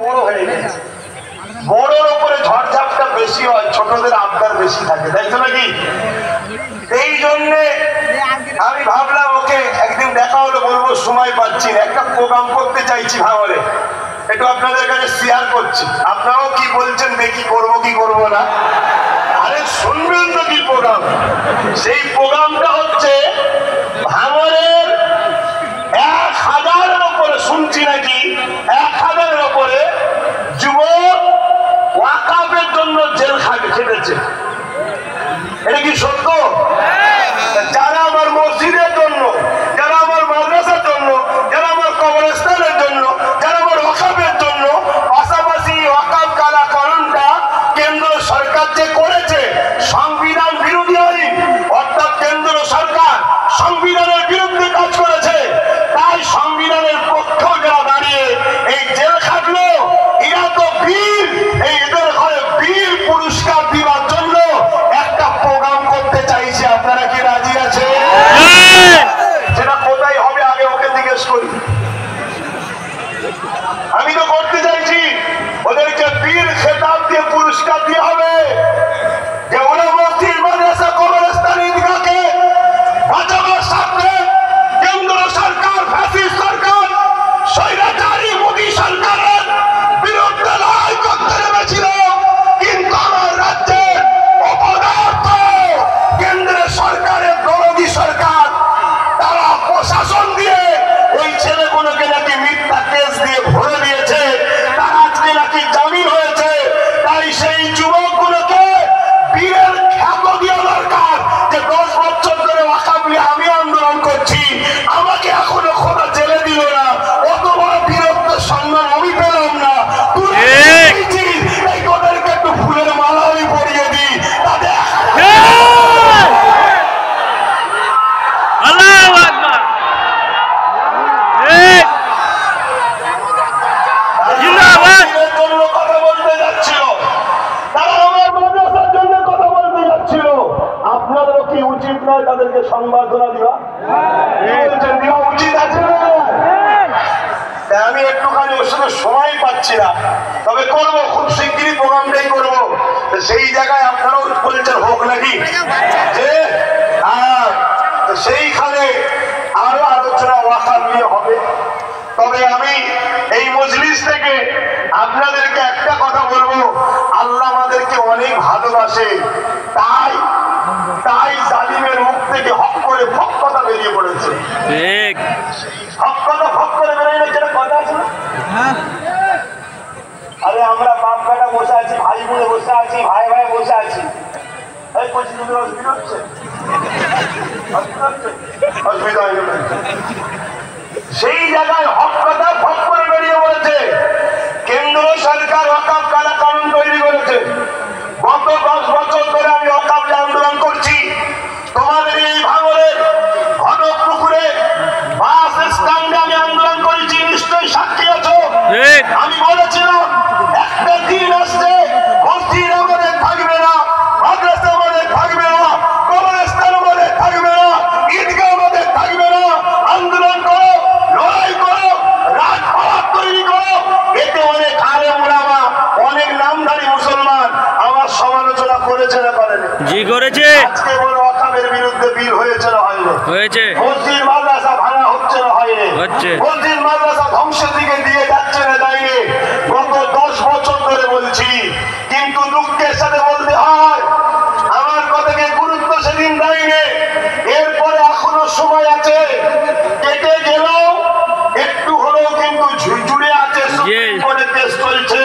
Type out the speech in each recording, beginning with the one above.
বড় হয়ে গেছে, বড়োর উপরে ঝড়ঝাপটা বেশি হয়, ছোটদের আবদার বেশি থাকে, তাই তো নাকি? এই জন্যে আমি ভাবলাম ওকে একদিন দেখা হলো, বলবো সময় পাচ্ছি না, একটা প্রোগ্রাম করতে চাইছি ভাঙলে, একটু আপনাদের কাছে শেয়ার করছি, আপনারাও কি বলছেন দেখি, করবো কি করবো না। আরে শুনবেন তো কি প্রোগ্রাম? সেই প্রোগ্রামটা হচ্ছে ভাঙলের 1000-এর উপরে, শুনছি নাকি 1000-এর উপরে যুবক ওয়াকাফের জন্য জেল খেটেছে। এটা কি সত্য? যারা আমার মসজিদের জন্য, যারা আমার মাদ্রাসার জন্য, যারা আমার কবরস্থানের জন্য, যারা আমার ওয়াকাফের জন্য, পাশাপাশি ওয়াকাফ কালা কানুনটা কেন্দ্র সরকার যে করেছে সংবিধান বিরোধী আইন, অর্থাৎ কেন্দ্র সরকার সংবিধানের বিরুদ্ধে কাজ করেছে, তাই সংবিধানের পক্ষেও যারা দাঁড়িয়ে এই জেল খাটলো, এরা তো বীর, এই এদের ঘরে বীর পুরস্কার দেওয়ার জন্য একটা প্রোগ্রাম করতে চাইছে। আপনারা কি রাজি আছে? সেটা কোথায় হবে আগে ওকে জিজ্ঞেস করি। আমি তো করতে চাইছি, ওদেরকে বীর খেতাব দিয়ে পুরস্কার দিয়ে হবে, যে ওরা মসজিদ মাদ্রাসা কবরস্থান ঈদগাহকে বাঁচাবার সাথে কেন্দ্র সরকার, ফ্যাসিস্ট সরকার, স্বৈরাচারী মোদী সরকারের বিরুদ্ধে লড়াই করতে নেমেছিল, কিন্তু আমার রাজ্যের অপদার্থ কেন্দ্রের সরকারের বিরোধী সরকার, তারা প্রশাসন দিয়ে ওই ছেলেগুলোকে নাকি মিথ্যা কেস দিয়ে ভরে দিয়েছে, তারা আজকে নাকি জামিন হয়েছে। তাই সেই যুবকগুলোকে বীরের খ্যাত দেওয়া দরকার, যে 10 বছর ধরে ওয়াকাফ নিয়ে আমি আন্দোলন করছি, আমাকে এখনো খোদা জেলে দিল না, অত বড় বীরত্বের সম্মান আমি পেলাম না, এই ওদেরকে একটু ফুলের মালা আমি পরিয়ে দিই, তাদের কথা বলতে যাচ্ছিল, তারা আমার মাদ্রাসার জন্য কথা বলতে যাচ্ছিল, আপনাদেরও কি উচিত নয় তাদেরকে সংবর্ধনা দেওয়া? দেওয়া উচিত আছে না? আমি একটুখানি ওর সঙ্গে সময় পাচ্ছি না, তবে করবো, খুব শিগগিরই প্রোগ্রামটাই করবো। সেই জায়গায় আপনারাও বলছেন হোক নাকি, যে সেইখানে আরো আলোচনা ওয়াকাফ নিয়ে হবে। তবে আমি এই মজলিস থেকে আপনাদেরকে একটা কথা বলবো, আল্লাহ আমাদেরকে অনেক ভালোবাসে, তাই তাই জালিমের মুখ থেকে হক করে ফক কথা বেরিয়ে পড়েছে। ঠিক, হক কথা ফক করে বেরিয়ে গেছে, কথা আছে না? আরে আমরা বাপ বেটা বসে আছি, ভাই বোনে বসে আছি, ভাই ভাই বসে আছি, এই পরিস্থিতি অসুবিধা হচ্ছে, অসুবিধা হয়ে গেল। সেই জায়গায় হক কথা ফক করে বেরিয়ে পড়েছে। কেন্দ্র সরকার ওয়াকাফ কালা কানুন তৈরি করেছে। গত 10 বছর ধরে আমি ওয়াকাফ আন্দোলন করছি। তোমাদের এই ভাঙড়ের ঘটকপুকুরে বাস স্ট্যান্ডে আমি আন্দোলন করেছি, নিশ্চয়ই সাক্ষী আছো। আমি বলেছিলাম একটা দিন আসছে মসজিদ আমাদের থাকবে না, মাদ্রাসা আমাদের থাকবে না, কবরস্থান আমাদের থাকবে না, ঈদগাহ আমাদের থাকবে না। আন্দোলন করো, লড়াই করো, রাজপথ তৈরি করো। এতে অনেক আলেম ওলামা, অনেক নামধারী মুসলমান আমার সমালোচনা করেছে না করেনি? জি করেছে। আজকে বড় ওয়াকাফের বিরুদ্ধে বিল হয়েছে না হয়নি? হয়েছে। মসজিদ মাদ্রাসা ভাঙা হচ্ছে না হয়নি? হচ্ছে। মসজিদ মাদ্রাসা ধ্বংসের দিকে দিয়ে যাচ্ছে না যায়নি? গত 10 বছর ধরে বলছি, কিন্তু দুঃখের সাথে বলতে হয় আমার কথাকে গুরুত্ব সেদিন দেয়নি। এরপরে এখনো সময় আছে, কেটে গেলেও একটু হলেও কিন্তু ঝুড়ে আছে। সুপ্রিম কোর্টে কেস চলছে,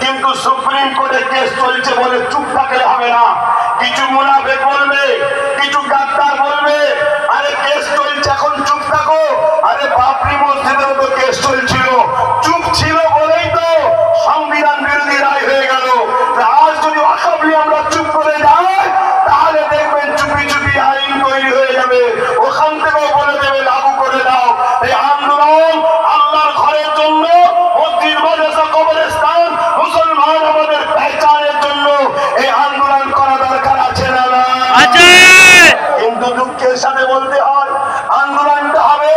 কিন্তু সুপ্রিম কোর্টে কেস চলছে বলে চুপ থাকলে হবে না। কিছু মুনাফিক বলবে, কিছু গাদ্দার বলবে আরে কেস চলছে এখন চুপ থাকো। আরে বাবরি মসজিদের তো কেস চলছিল, চুপ ছিল বলেই তো সংবিধান বিরোধী রায় হয়ে গেল। আজ যদি ওয়াকাফ নিয়ে আমরা চুপ করে যাই, তাহলে দেখবেন চুপি চুপি আইন তৈরি হয়ে যাবে, ওখান থেকেও বলে দেবে লাগু করে দাও। এই আন্দোলন আল্লাহর ঘরের জন্য, মসজিদ মাদ্রাসা কবরস্থান, মুসলমান আমাদের পেহচানের জন্য এই আন্দোলন করা দরকার আছে না? আছে। কিন্তু দুঃখের সাথে বলতে হয় আন্দোলনটা হবে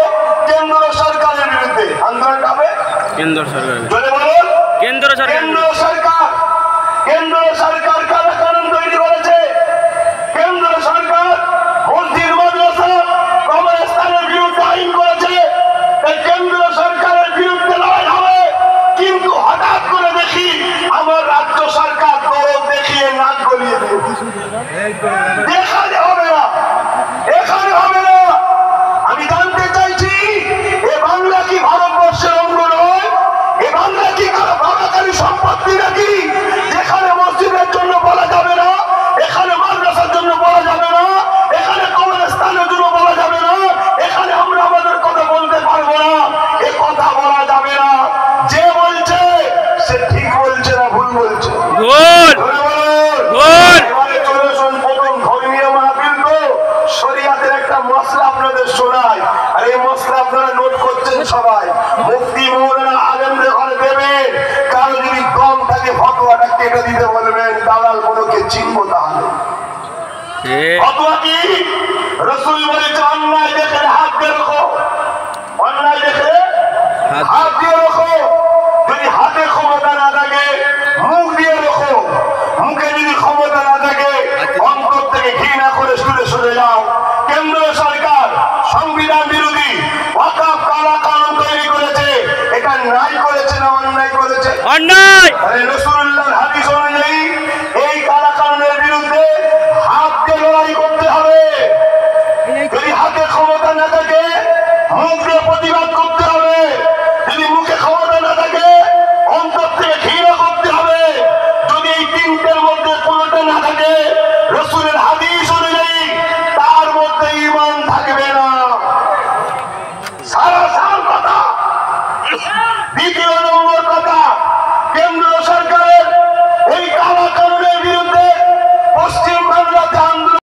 কেন্দ্র সরকারের বিরুদ্ধে। আন্দোলনটা হবে কেন্দ্র সরকারের, বলে বলুন কেন্দ্র সরকারি সম্পত্তি নাকি, যেখানে মসজিদের জন্য বলা যাবে না, এখানে মাদ্রাসার জন্য বলা যাবে না, এখানে কবরস্থানের জন্য বলা যাবে না, এখানে আমরা আমাদের কথা বলতে পারবো না, এ কথা বলা যাবে না। যে বলছে সে ঠিক বলছে না ভুল বলছে? এবারে চলে আসুন প্রথম ধর্মীয় মাহফিল, তো শরিয়াতের একটা মশলা আপনাদের শোনায়, আর এই মশলা আপনারা নোট করছেন সবাই। মুফতি মৌলানা আলেমদের ঘরে দেবেন, কারো যদি দম থাকে ফতোয়াটা কেটে দিতে বলবেন, দালাল গুলোকে চিনবো তাহলে। ফতোয়া কি? রাসূল বলেছে অন্যায় দেখলে হাত দিয়ে রাখো, অন্যায় দেখলে হাত দিয়ে রাখো। যদি হাতে ক্ষমতা না থাকে মুখ দিয়ে রাখো, মুখে যদি ক্ষমতা না থাকে অন্তর থেকে ঘৃণা করে দূরে সরে যাও। কেন্দ্র সরকার সংবিধান বিরোধী ওয়াকফ কালা কানুন তৈরি করেছে, এটা ন্যায় করেছে না অন্যায় করেছে? অন্যায়।